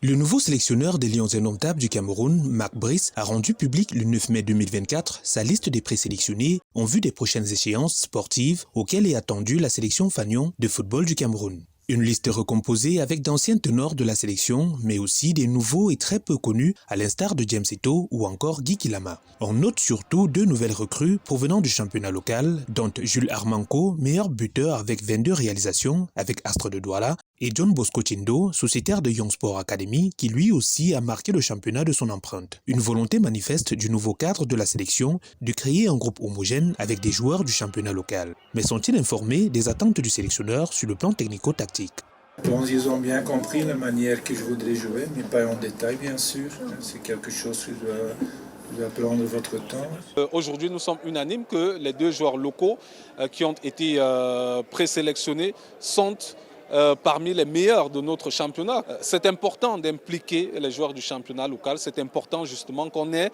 Le nouveau sélectionneur des Lions indomptables du Cameroun, Marc Brice, a rendu public le 9 mai 2024 sa liste des présélectionnés en vue des prochaines échéances sportives auxquelles est attendue la sélection fanion de football du Cameroun. Une liste recomposée avec d'anciens ténors de la sélection, mais aussi des nouveaux et très peu connus, à l'instar de James Eto'o ou encore Guy Kilama. On note surtout deux nouvelles recrues provenant du championnat local, dont Jules Armanco, meilleur buteur avec 22 réalisations avec Astre de Douala, et John Bosco Chindo, sociétaire de Young Sport Academy, qui lui aussi a marqué le championnat de son empreinte. Une volonté manifeste du nouveau cadre de la sélection de créer un groupe homogène avec des joueurs du championnat local. Mais sont-ils informés des attentes du sélectionneur sur le plan technico-tactique? Je pense qu'ils ont bien compris la manière que je voudrais jouer, mais pas en détail bien sûr. C'est quelque chose qui doit prendre votre temps. Aujourd'hui, nous sommes unanimes que les deux joueurs locaux qui ont été présélectionnés sont parmi les meilleurs de notre championnat. C'est important d'impliquer les joueurs du championnat local. C'est important justement qu'on ait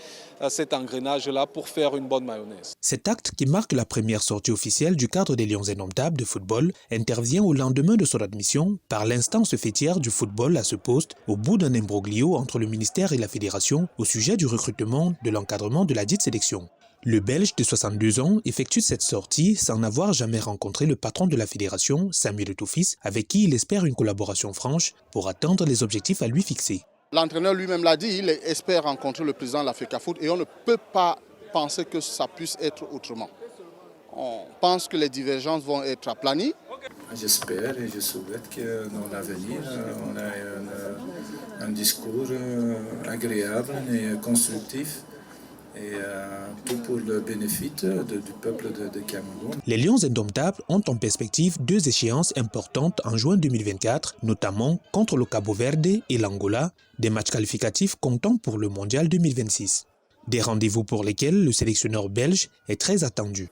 cet engrenage-là pour faire une bonne mayonnaise. Cet acte, qui marque la première sortie officielle du cadre des Lions indomptables de football, intervient au lendemain de son admission par l'instance fêtière du football à ce poste, au bout d'un imbroglio entre le ministère et la fédération au sujet du recrutement de l'encadrement de la dite sélection. Le Belge de 62 ans effectue cette sortie sans n'avoir jamais rencontré le patron de la fédération, Samuel Eto'o, avec qui il espère une collaboration franche pour atteindre les objectifs à lui fixés. L'entraîneur lui-même l'a dit, il espère rencontrer le président de la FECAFOOT et on ne peut pas penser que ça puisse être autrement. On pense que les divergences vont être aplanies. J'espère et je souhaite que dans l'avenir, on ait un discours agréable et constructif. Et tout pour le bénéfice du peuple de Cameroun. Les Lions indomptables ont en perspective deux échéances importantes en juin 2024, notamment contre le Cabo Verde et l'Angola, des matchs qualificatifs comptant pour le Mondial 2026. Des rendez-vous pour lesquels le sélectionneur belge est très attendu.